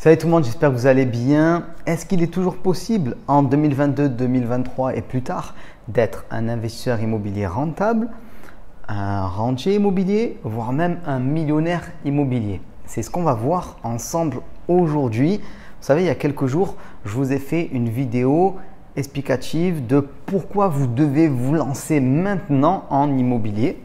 Salut tout le monde, j'espère que vous allez bien. Est-ce qu'il est toujours possible en 2022, 2023 et plus tard d'être un investisseur immobilier rentable, un rentier immobilier, voire même un millionnaire immobilier? C'est ce qu'on va voir ensemble aujourd'hui. Vous savez, il y a quelques jours, je vous ai fait une vidéo explicative de pourquoi vous devez vous lancer maintenant en immobilier.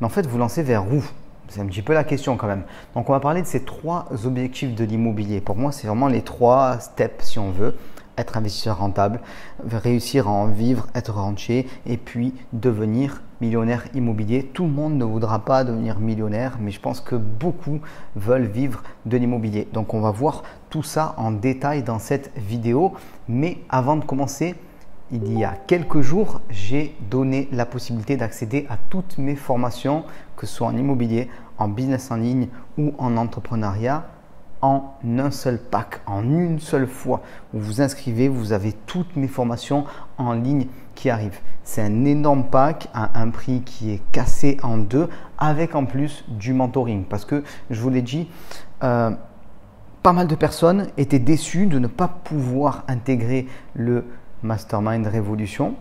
Mais en fait, vous lancez vers où? C'est un petit peu la question quand même. Donc, on va parler de ces trois objectifs de l'immobilier. Pour moi, c'est vraiment les trois steps si on veut. Être investisseur rentable, réussir à en vivre, être rentier et puis devenir millionnaire immobilier. Tout le monde ne voudra pas devenir millionnaire, mais je pense que beaucoup veulent vivre de l'immobilier. Donc, on va voir tout ça en détail dans cette vidéo. Mais avant de commencer, il y a quelques jours, j'ai donné la possibilité d'accéder à toutes mes formations, que ce soit en immobilier, en business en ligne ou en entrepreneuriat, en un seul pack, en une seule fois. Vous vous inscrivez, vous avez toutes mes formations en ligne qui arrivent. C'est un énorme pack à un prix qui est cassé en deux, avec en plus du mentoring. Parce que je vous l'ai dit, pas mal de personnes étaient déçues de ne pas pouvoir intégrer le Mastermind Révolution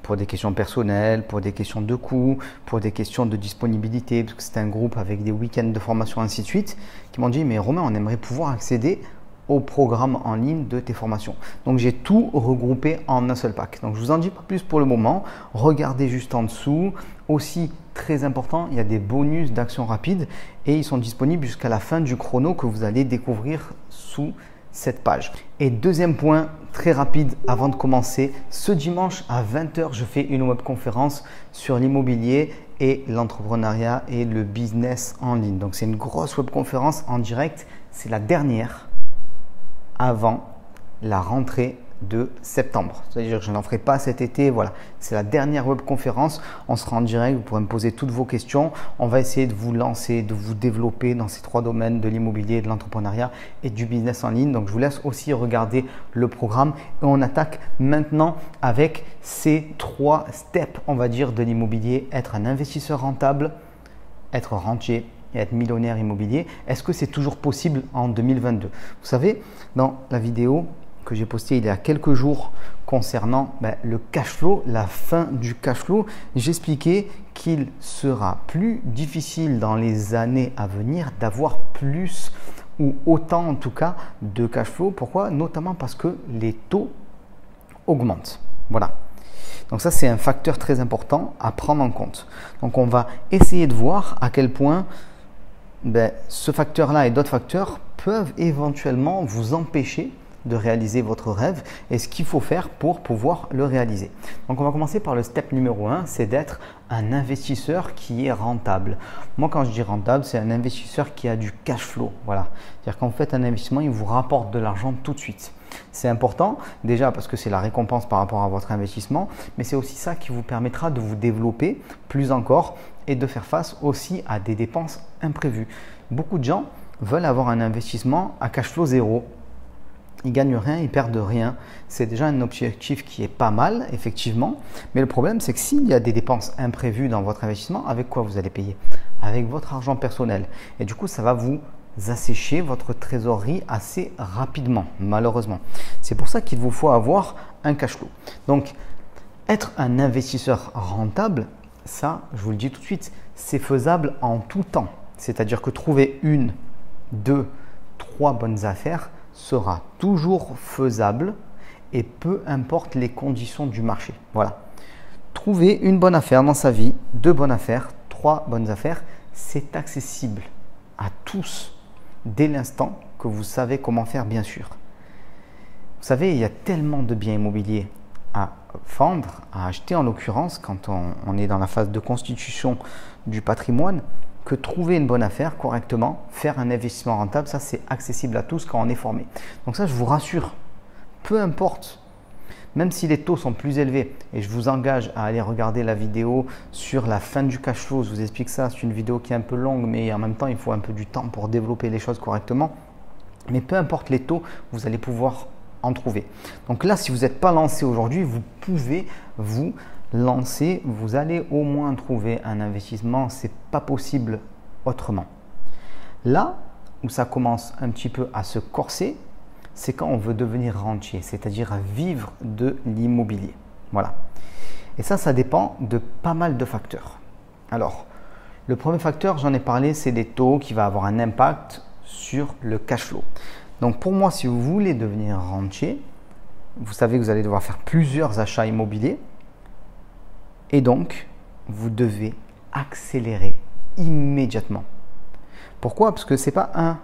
pour des questions personnelles, pour des questions de coûts, pour des questions de disponibilité, parce que c'est un groupe avec des week-ends de formation, ainsi de suite, qui m'ont dit « Mais Romain, on aimerait pouvoir accéder au programme en ligne de tes formations. » Donc, j'ai tout regroupé en un seul pack. Donc, je vous en dis pas plus pour le moment. Regardez juste en dessous. Aussi, très important, il y a des bonus d'action rapide et ils sont disponibles jusqu'à la fin du chrono que vous allez découvrir sous cette page. Et deuxième point, très rapide avant de commencer, ce dimanche à 20 h, je fais une webconférence sur l'immobilier et l'entrepreneuriat et le business en ligne. Donc, c'est une grosse webconférence en direct. C'est la dernière avant la rentrée de septembre. C'est-à-dire que je n'en ferai pas cet été. Voilà, c'est la dernière webconférence. On sera en direct. Vous pourrez me poser toutes vos questions. On va essayer de vous lancer, de vous développer dans ces trois domaines de l'immobilier, de l'entrepreneuriat et du business en ligne. Donc, je vous laisse aussi regarder le programme et on attaque maintenant avec ces trois steps, on va dire, de l'immobilier. Être un investisseur rentable, être rentier et être millionnaire immobilier. Est-ce que c'est toujours possible en 2022? Vous savez, dans la vidéo que j'ai postée il y a quelques jours concernant le cash flow, la fin du cash flow, j'expliquais qu'il sera plus difficile dans les années à venir d'avoir plus ou autant en tout cas de cash flow. Pourquoi? Notamment parce que les taux augmentent. Voilà. Donc ça, c'est un facteur très important à prendre en compte. Donc on va essayer de voir à quel point ce facteur-là et d'autres facteurs peuvent éventuellement vous empêcher de réaliser votre rêve et ce qu'il faut faire pour pouvoir le réaliser. Donc, on va commencer par le step numéro 1, c'est d'être un investisseur qui est rentable. Moi, quand je dis rentable, c'est un investisseur qui a du cash flow. Voilà. C'est-à-dire qu'en fait, un investissement, il vous rapporte de l'argent tout de suite. C'est important déjà parce que c'est la récompense par rapport à votre investissement, mais c'est aussi ça qui vous permettra de vous développer plus encore et de faire face aussi à des dépenses imprévues. Beaucoup de gens veulent avoir un investissement à cash flow zéro. Ils gagnent rien, ils perdent rien. C'est déjà un objectif qui est pas mal, effectivement. Mais le problème, c'est que s'il y a des dépenses imprévues dans votre investissement, avec quoi vous allez payer? Avec votre argent personnel. Et du coup, ça va vous assécher votre trésorerie assez rapidement, malheureusement. C'est pour ça qu'il vous faut avoir un cash flow. Donc, être un investisseur rentable, ça, je vous le dis tout de suite, c'est faisable en tout temps. C'est-à-dire que trouver une, deux, trois bonnes affaires sera toujours faisable et peu importe les conditions du marché. Voilà. Trouver une bonne affaire dans sa vie, deux bonnes affaires, trois bonnes affaires, c'est accessible à tous dès l'instant que vous savez comment faire, bien sûr. Vous savez, il y a tellement de biens immobiliers à vendre, à acheter en l'occurrence quand on est dans la phase de constitution du patrimoine, que trouver une bonne affaire correctement, faire un investissement rentable, ça c'est accessible à tous quand on est formé. Donc ça, je vous rassure, peu importe, même si les taux sont plus élevés, et je vous engage à aller regarder la vidéo sur la fin du cash flow, je vous explique ça, c'est une vidéo qui est un peu longue, mais en même temps, il faut un peu du temps pour développer les choses correctement. Mais peu importe les taux, vous allez pouvoir en trouver. Donc là, si vous n'êtes pas lancé aujourd'hui, vous pouvez vous lancer, vous allez au moins trouver un investissement, c'est pas possible autrement. Là, où ça commence un petit peu à se corser, c'est quand on veut devenir rentier, c'est-à-dire à vivre de l'immobilier. Voilà. Et ça dépend de pas mal de facteurs. Alors, le premier facteur, j'en ai parlé, c'est les taux qui va avoir un impact sur le cash flow. Donc pour moi, si vous voulez devenir rentier, vous savez que vous allez devoir faire plusieurs achats immobiliers et donc vous devez accélérer immédiatement. Pourquoi? Parce que ce n'est pas un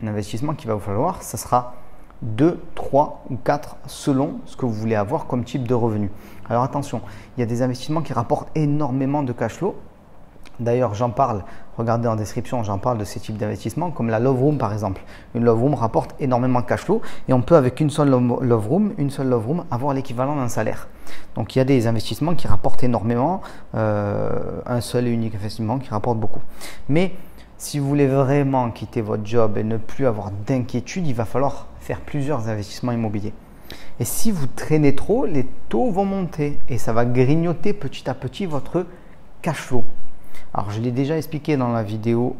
investissement qu'il va vous falloir, ça sera 2, 3 ou 4 selon ce que vous voulez avoir comme type de revenu. Alors attention, il y a des investissements qui rapportent énormément de cash flow. D'ailleurs, j'en parle, regardez en description, j'en parle de ces types d'investissements comme la Love Room par exemple. Une Love Room rapporte énormément de cash flow et on peut avec une seule Love Room avoir l'équivalent d'un salaire. Donc il y a des investissements qui rapportent énormément, un seul et unique investissement qui rapporte beaucoup. Mais si vous voulez vraiment quitter votre job et ne plus avoir d'inquiétude, il va falloir faire plusieurs investissements immobiliers. Et si vous traînez trop, les taux vont monter et ça va grignoter petit à petit votre cash flow. Alors, je l'ai déjà expliqué dans la vidéo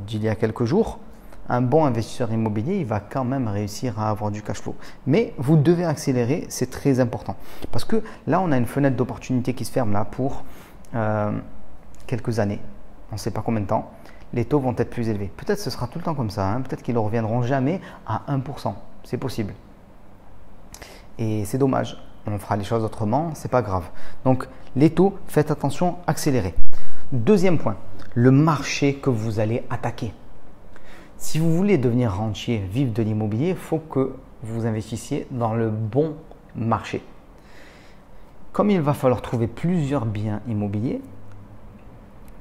d'il y a quelques jours. Un bon investisseur immobilier, il va quand même réussir à avoir du cash flow. Mais vous devez accélérer, c'est très important. Parce que là, on a une fenêtre d'opportunité qui se ferme là pour quelques années. On ne sait pas combien de temps. Les taux vont être plus élevés. Peut-être ce sera tout le temps comme ça. Hein. Peut-être qu'ils ne reviendront jamais à 1%. C'est possible. Et c'est dommage. On fera les choses autrement, c'est pas grave. Donc, les taux, faites attention, accélérez. Deuxième point, le marché que vous allez attaquer. Si vous voulez devenir rentier, vivre de l'immobilier, il faut que vous investissiez dans le bon marché. Comme il va falloir trouver plusieurs biens immobiliers,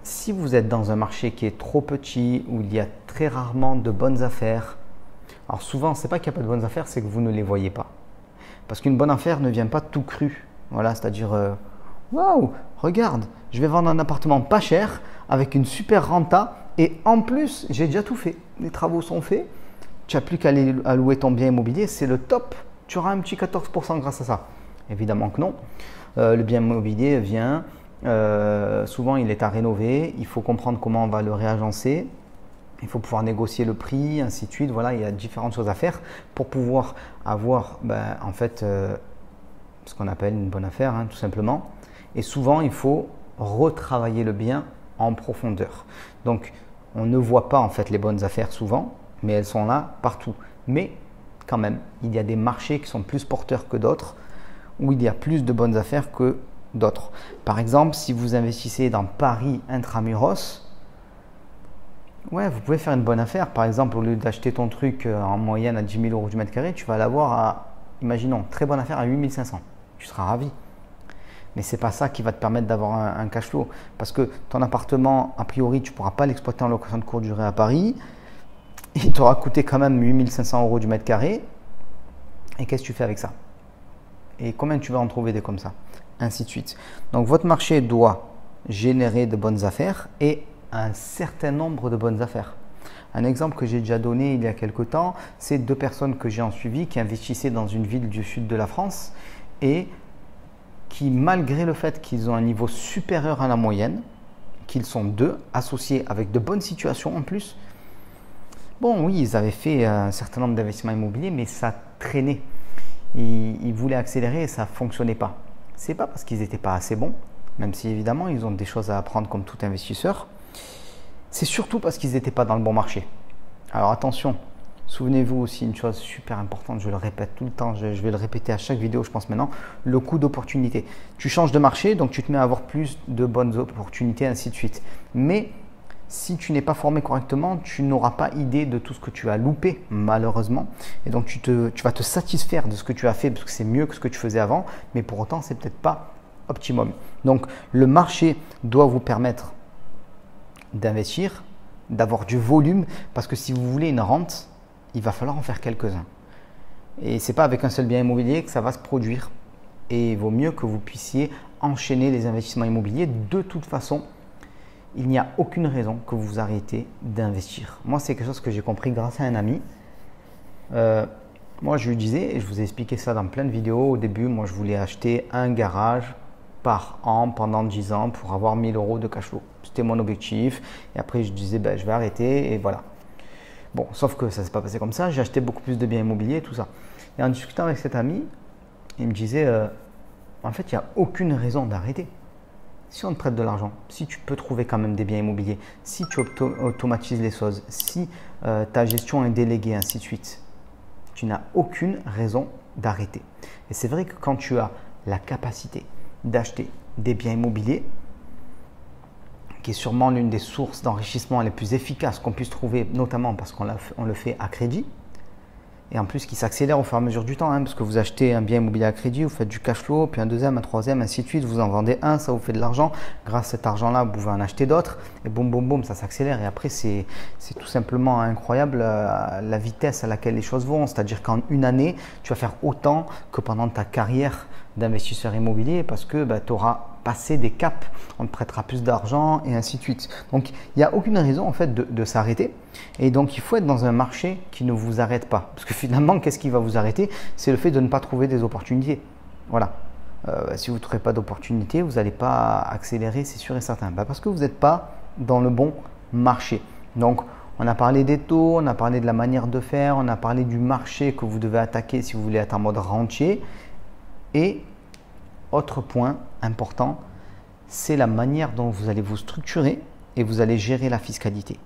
si vous êtes dans un marché qui est trop petit, où il y a très rarement de bonnes affaires, alors souvent, ce n'est pas qu'il n'y a pas de bonnes affaires, c'est que vous ne les voyez pas. Parce qu'une bonne affaire ne vient pas tout cru. Voilà, c'est-à-dire, waouh, regarde, je vais vendre un appartement pas cher avec une super renta et en plus, j'ai déjà tout fait. Les travaux sont faits, tu n'as plus qu'à louer ton bien immobilier, c'est le top. Tu auras un petit 14% grâce à ça. Évidemment que non. Le bien immobilier vient, souvent il est à rénover, il faut comprendre comment on va le réagencer. Il faut pouvoir négocier le prix, ainsi de suite. Voilà, il y a différentes choses à faire pour pouvoir avoir en fait ce qu'on appelle une bonne affaire, hein, tout simplement. Et souvent, il faut retravailler le bien en profondeur. Donc, on ne voit pas en fait les bonnes affaires souvent, mais elles sont là partout. Mais quand même, il y a des marchés qui sont plus porteurs que d'autres, où il y a plus de bonnes affaires que d'autres. Par exemple, si vous investissez dans Paris intramuros, ouais, vous pouvez faire une bonne affaire. Par exemple, au lieu d'acheter ton truc en moyenne à 10 000 euros du mètre carré, tu vas l'avoir à, imaginons, très bonne affaire à 8 500. Tu seras ravi. Mais ce n'est pas ça qui va te permettre d'avoir un cash flow. Parce que ton appartement, a priori, tu ne pourras pas l'exploiter en location de courte durée à Paris. Il t'aura coûté quand même 8 500 euros du mètre carré. Et qu'est-ce que tu fais avec ça? Et combien tu vas en trouver des comme ça? Ainsi de suite. Donc, votre marché doit générer de bonnes affaires et un certain nombre de bonnes affaires. Un exemple que j'ai déjà donné il y a quelque temps, c'est 2 personnes que j'ai en suivi qui investissaient dans une ville du sud de la France et qui, malgré le fait qu'ils ont un niveau supérieur à la moyenne, qu'ils sont 2 associés avec de bonnes situations en plus, bon oui, ils avaient fait un certain nombre d'investissements immobiliers, mais ça traînait. Ils voulaient accélérer et ça ne fonctionnait pas. Ce n'est pas parce qu'ils n'étaient pas assez bons, même si évidemment ils ont des choses à apprendre comme tout investisseur. C'est surtout parce qu'ils n'étaient pas dans le bon marché. Alors attention, souvenez-vous aussi une chose super importante, je le répète tout le temps, je vais le répéter à chaque vidéo je pense maintenant, le coût d'opportunité. Tu changes de marché, donc tu te mets à avoir plus de bonnes opportunités, ainsi de suite. Mais si tu n'es pas formé correctement, tu n'auras pas idée de tout ce que tu as loupé malheureusement. Et donc tu vas te satisfaire de ce que tu as fait parce que c'est mieux que ce que tu faisais avant, mais pour autant c'est peut-être pas optimum. Donc le marché doit vous permettre d'investir, d'avoir du volume, parce que si vous voulez une rente, il va falloir en faire quelques-uns. Et ce n'est pas avec un seul bien immobilier que ça va se produire. Et il vaut mieux que vous puissiez enchaîner les investissements immobiliers. De toute façon, il n'y a aucune raison que vous arrêtez d'investir. Moi, c'est quelque chose que j'ai compris grâce à un ami. Moi, je lui disais, et je vous ai expliqué ça dans plein de vidéos. Au début, moi, je voulais acheter un garage par an pendant 10 ans pour avoir 1 000 euros de cash flow. C'était mon objectif. Et après, je disais, je vais arrêter et voilà. Bon, sauf que ça ne s'est pas passé comme ça. J'ai acheté beaucoup plus de biens immobiliers, tout ça. Et en discutant avec cet ami, il me disait, en fait, il n'y a aucune raison d'arrêter. Si on te prête de l'argent, si tu peux trouver quand même des biens immobiliers, si tu automatises les choses, si ta gestion est déléguée, ainsi de suite, tu n'as aucune raison d'arrêter. Et c'est vrai que quand tu as la capacité d'acheter des biens immobiliers, qui est sûrement l'une des sources d'enrichissement les plus efficaces qu'on puisse trouver, notamment parce qu'on le fait à crédit, et en plus qui s'accélère au fur et à mesure du temps, parce que vous achetez un bien immobilier à crédit, vous faites du cash flow, puis un deuxième, un troisième, ainsi de suite, vous en vendez un, ça vous fait de l'argent, grâce à cet argent-là, vous pouvez en acheter d'autres, et boum, boum, boum, ça s'accélère, et après, c'est tout simplement incroyable la vitesse à laquelle les choses vont, c'est-à-dire qu'en une année, tu vas faire autant que pendant ta carrière d'investisseur immobilier, parce que tu auras passé des caps, on te prêtera plus d'argent et ainsi de suite. Donc, il n'y a aucune raison en fait de s'arrêter. Et donc, il faut être dans un marché qui ne vous arrête pas. Parce que finalement, qu'est-ce qui va vous arrêter? C'est le fait de ne pas trouver des opportunités. Voilà. Si vous ne trouvez pas d'opportunités, vous n'allez pas accélérer, c'est sûr et certain. Parce que vous n'êtes pas dans le bon marché. Donc, on a parlé des taux, on a parlé de la manière de faire, on a parlé du marché que vous devez attaquer si vous voulez être en mode rentier. Et autre point important, c'est la manière dont vous allez vous structurer et vous allez gérer la fiscalité.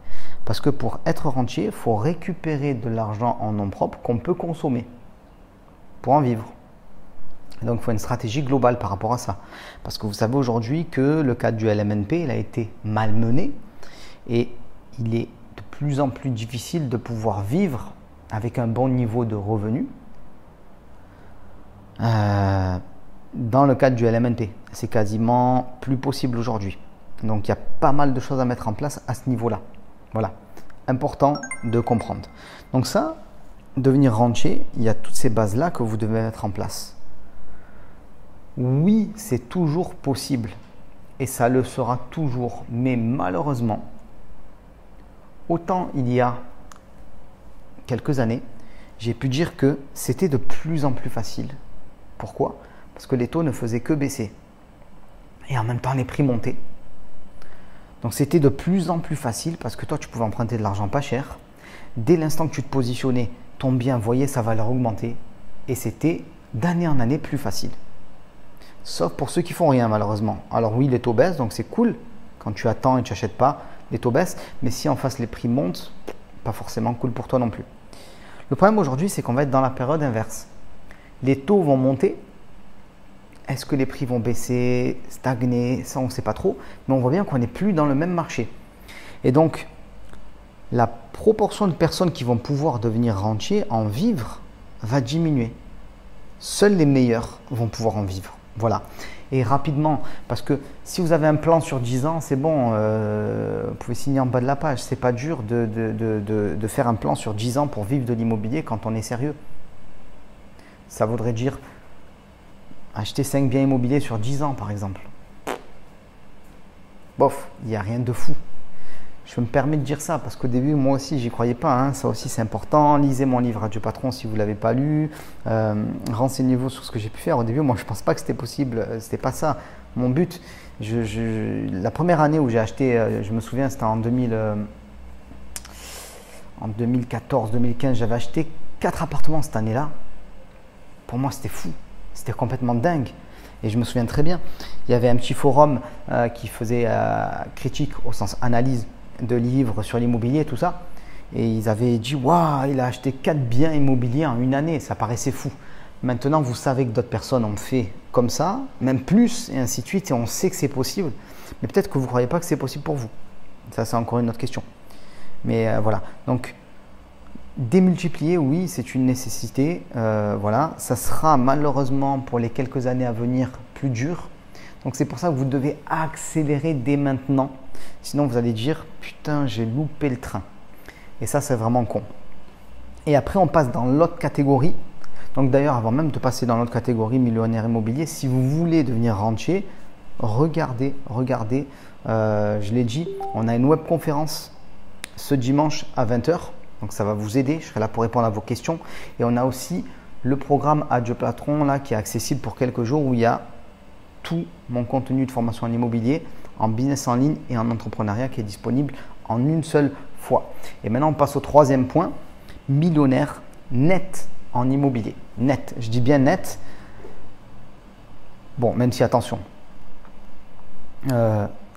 Parce que pour être rentier, il faut récupérer de l'argent en nom propre qu'on peut consommer pour en vivre. Donc, il faut une stratégie globale par rapport à ça. Parce que vous savez aujourd'hui que le cadre du LMNP, il a été malmené et il est de plus en plus difficile de pouvoir vivre avec un bon niveau de revenus. Dans le cadre du LMNP, c'est quasiment plus possible aujourd'hui. Donc, il y a pas mal de choses à mettre en place à ce niveau-là. Voilà, important de comprendre. Donc ça, devenir rentier, il y a toutes ces bases-là que vous devez mettre en place. Oui, c'est toujours possible et ça le sera toujours. Mais malheureusement, autant il y a quelques années, j'ai pu dire que c'était de plus en plus facile. Pourquoi ? Parce que les taux ne faisaient que baisser. Et en même temps, les prix montaient. Donc, c'était de plus en plus facile parce que toi, tu pouvais emprunter de l'argent pas cher. Dès l'instant que tu te positionnais, ton bien voyait sa valeur augmenter. Et c'était d'année en année plus facile. Sauf pour ceux qui font rien, malheureusement. Alors oui, les taux baissent, donc c'est cool. Quand tu attends et tu n'achètes pas, les taux baissent. Mais si en face, les prix montent, pas forcément cool pour toi non plus. Le problème aujourd'hui, c'est qu'on va être dans la période inverse. Les taux vont monter. Est-ce que les prix vont baisser, stagner? Ça, on ne sait pas trop. Mais on voit bien qu'on n'est plus dans le même marché. Et donc, la proportion de personnes qui vont pouvoir devenir rentiers, en vivre, va diminuer. Seuls les meilleurs vont pouvoir en vivre. Voilà. Et rapidement, parce que si vous avez un plan sur 10 ans, c'est bon, vous pouvez signer en bas de la page. Ce n'est pas dur de faire un plan sur 10 ans pour vivre de l'immobilier quand on est sérieux. Ça voudrait dire acheter 5 biens immobiliers sur 10 ans, par exemple. Bof, il n'y a rien de fou. Je me permets de dire ça parce qu'au début, moi aussi, j'y croyais pas. Ça aussi, c'est important. Lisez mon livre Adieu Patron si vous ne l'avez pas lu. Renseignez-vous sur ce que j'ai pu faire. Au début, moi, je ne pense pas que c'était possible. C'était pas ça. Mon but, la première année où j'ai acheté, je me souviens, c'était en 2014-2015, j'avais acheté 4 appartements cette année-là. Pour moi, c'était fou. C'était complètement dingue. Et je me souviens très bien, il y avait un petit forum qui faisait critique au sens analyse de livres sur l'immobilier et tout ça. Et ils avaient dit « Waouh, il a acheté 4 biens immobiliers en une année. » Ça paraissait fou. Maintenant, vous savez que d'autres personnes ont fait comme ça, même plus, et ainsi de suite. Et on sait que c'est possible. Mais peut-être que vous ne croyez pas que c'est possible pour vous. Ça, c'est encore une autre question. Mais voilà. Donc, démultiplier, oui, c'est une nécessité. Voilà. Ça sera malheureusement pour les quelques années à venir plus dur. Donc, c'est pour ça que vous devez accélérer dès maintenant. Sinon, vous allez dire « Putain, j'ai loupé le train ». Et ça, c'est vraiment con. Et après, on passe dans l'autre catégorie. Donc d'ailleurs, avant même de passer dans l'autre catégorie millionnaire immobilier, si vous voulez devenir rentier, regardez, je l'ai dit, on a une webconférence ce dimanche à 20 h. Donc ça va vous aider, je serai là pour répondre à vos questions. Et on a aussi le programme Adieu Patron là, qui est accessible pour quelques jours où il y a tout mon contenu de formation en immobilier, en business en ligne et en entrepreneuriat qui est disponible en une seule fois. Et maintenant, on passe au troisième point, millionnaire net en immobilier. Net, je dis bien net. Bon, même si attention,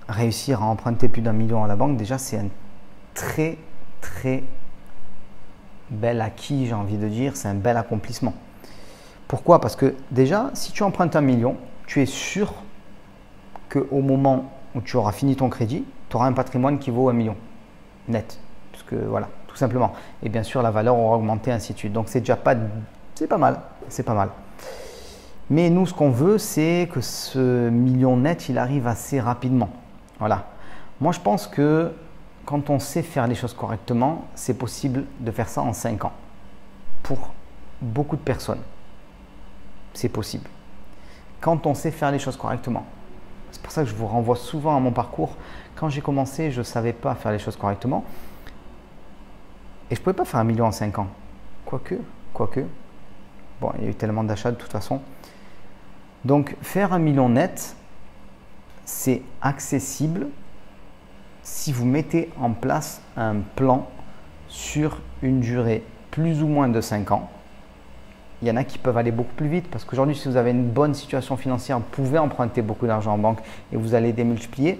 réussir à emprunter plus d'1 million à la banque, déjà c'est un très bel acquis, j'ai envie de dire, c'est un bel accomplissement. Pourquoi? Parce que déjà, si tu empruntes 1 million, tu es sûr qu'au moment où tu auras fini ton crédit, tu auras un patrimoine qui vaut 1 million net. Parce que voilà, tout simplement. Et bien sûr, la valeur aura augmenté, ainsi de suite. Donc, c'est déjà pas, c'est pas mal, c'est pas mal. Mais nous, ce qu'on veut, c'est que ce million net, il arrive assez rapidement. Voilà. Moi, je pense que quand on sait faire les choses correctement, c'est possible de faire ça en 5 ans. Pour beaucoup de personnes, c'est possible. Quand on sait faire les choses correctement. C'est pour ça que je vous renvoie souvent à mon parcours. Quand j'ai commencé, je ne savais pas faire les choses correctement. Et je ne pouvais pas faire 1 million en 5 ans. Quoique. Bon, il y a eu tellement d'achats de toute façon. Donc, faire 1 million net, c'est accessible si vous mettez en place un plan sur une durée plus ou moins de 5 ans. Il y en a qui peuvent aller beaucoup plus vite parce qu'aujourd'hui, si vous avez une bonne situation financière, vous pouvez emprunter beaucoup d'argent en banque et vous allez démultiplier.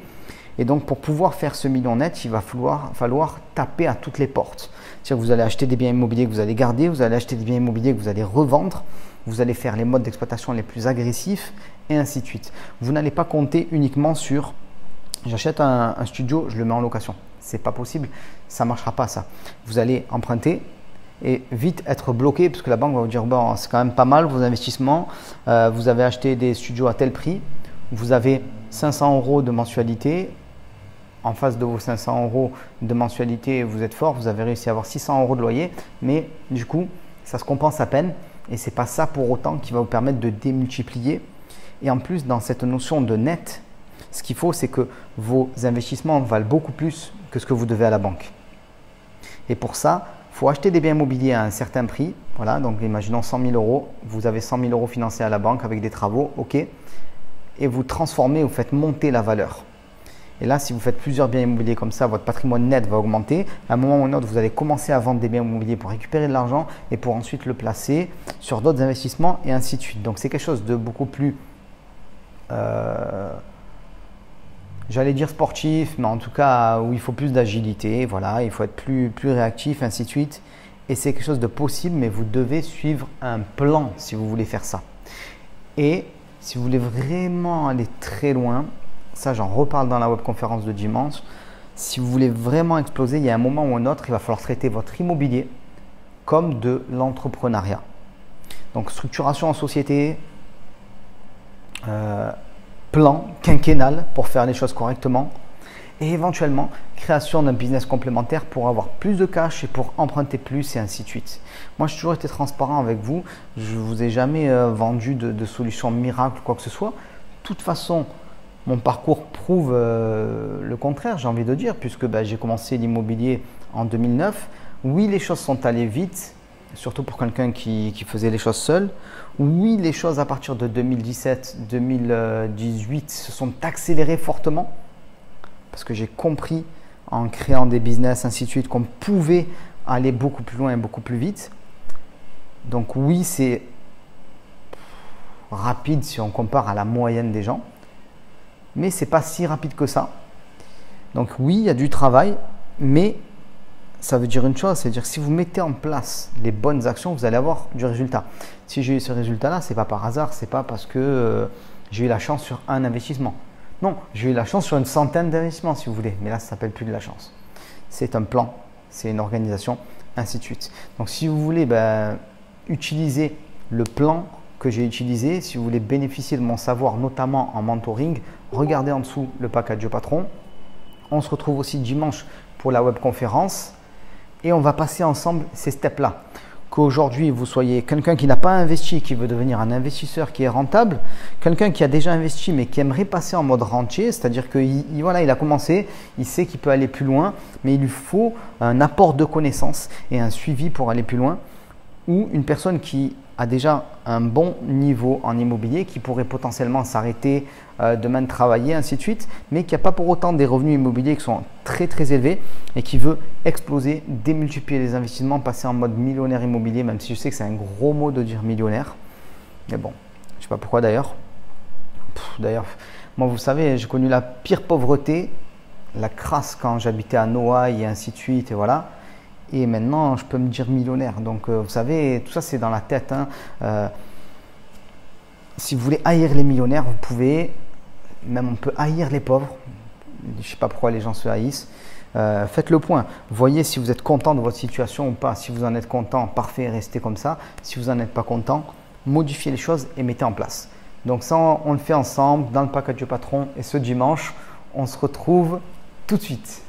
Et donc, pour pouvoir faire ce million net, il va falloir taper à toutes les portes. C'est-à-dire que vous allez acheter des biens immobiliers que vous allez garder, vous allez acheter des biens immobiliers que vous allez revendre, vous allez faire les modes d'exploitation les plus agressifs et ainsi de suite. Vous n'allez pas compter uniquement sur « j'achète un studio, je le mets en location ». Ce n'est pas possible, ça ne marchera pas ça. Vous allez emprunter et vite être bloqué parce que la banque va vous dire bon, c'est quand même pas mal vos investissements, vous avez acheté des studios à tel prix, vous avez 500 € de mensualité, en face de vos 500 € de mensualité vous êtes fort, vous avez réussi à avoir 600 € de loyer, mais du coup ça se compense à peine et ce n'est pas ça pour autant qui va vous permettre de démultiplier. Et en plus dans cette notion de net, ce qu'il faut c'est que vos investissements valent beaucoup plus que ce que vous devez à la banque. Et pour ça, il faut acheter des biens immobiliers à un certain prix. Voilà, donc imaginons 100 000 €. Vous avez 100 000 € financés à la banque avec des travaux, ok. Et vous transformez, vous faites monter la valeur. Et là, si vous faites plusieurs biens immobiliers comme ça, votre patrimoine net va augmenter. À un moment ou à un autre, vous allez commencer à vendre des biens immobiliers pour récupérer de l'argent et pour ensuite le placer sur d'autres investissements et ainsi de suite. Donc, c'est quelque chose de beaucoup plus, j'allais dire sportif, mais en tout cas où il faut plus d'agilité, voilà, il faut être plus réactif, ainsi de suite. Et c'est quelque chose de possible, mais vous devez suivre un plan si vous voulez faire ça. Et si vous voulez vraiment aller très loin, ça j'en reparle dans la webconférence de dimanche, si vous voulez vraiment exploser, il y a un moment ou un autre, il va falloir traiter votre immobilier comme de l'entrepreneuriat. Donc structuration en société, plan quinquennal pour faire les choses correctement et éventuellement création d'un business complémentaire pour avoir plus de cash et pour emprunter plus et ainsi de suite. Moi, j'ai toujours été transparent avec vous. Je ne vous ai jamais vendu de solution miracle ou quoi que ce soit. De toute façon, mon parcours prouve le contraire, j'ai envie de dire, puisque j'ai commencé l'immobilier en 2009. Oui, les choses sont allées vite, surtout pour quelqu'un qui faisait les choses seul. Oui, les choses à partir de 2017-2018 se sont accélérées fortement parce que j'ai compris en créant des business, ainsi de suite, qu'on pouvait aller beaucoup plus loin et beaucoup plus vite. Donc oui, c'est rapide si on compare à la moyenne des gens, mais ce n'est pas si rapide que ça. Donc oui, il y a du travail, mais ça veut dire une chose, c'est-à-dire que si vous mettez en place les bonnes actions, vous allez avoir du résultat. Si j'ai eu ce résultat-là, ce n'est pas par hasard, ce n'est pas parce que j'ai eu la chance sur un investissement. Non, j'ai eu la chance sur une centaine d'investissements si vous voulez, mais là, ça ne s'appelle plus de la chance. C'est un plan, c'est une organisation, ainsi de suite. Donc si vous voulez utiliser le plan que j'ai utilisé, si vous voulez bénéficier de mon savoir, notamment en mentoring, regardez en dessous le package patron. On se retrouve aussi dimanche pour la webconférence et on va passer ensemble ces steps-là. Qu'aujourd'hui, vous soyez quelqu'un qui n'a pas investi, qui veut devenir un investisseur qui est rentable, quelqu'un qui a déjà investi mais qui aimerait passer en mode rentier, c'est-à-dire qu'il a commencé, il sait qu'il peut aller plus loin, mais il lui faut un apport de connaissances et un suivi pour aller plus loin. ou une personne qui a déjà un bon niveau en immobilier, qui pourrait potentiellement s'arrêter demain de travailler, ainsi de suite, mais qui n'a pas pour autant des revenus immobiliers qui sont très très élevés et qui veut exploser, démultiplier les investissements, passer en mode millionnaire immobilier, même si je sais que c'est un gros mot de dire millionnaire. Mais bon, je ne sais pas pourquoi d'ailleurs. D'ailleurs, moi vous savez, j'ai connu la pire pauvreté, la crasse quand j'habitais à Noailles et ainsi de suite, et voilà. Et maintenant, je peux me dire millionnaire. Donc, vous savez, tout ça, c'est dans la tête. Si vous voulez haïr les millionnaires, vous pouvez. Même on peut haïr les pauvres. Je ne sais pas pourquoi les gens se haïssent. Faites le point. Voyez si vous êtes content de votre situation ou pas. Si vous en êtes content, parfait, restez comme ça. Si vous n'en êtes pas content, modifiez les choses et mettez en place. Donc ça, on le fait ensemble dans le package du patron. Et ce dimanche, on se retrouve tout de suite.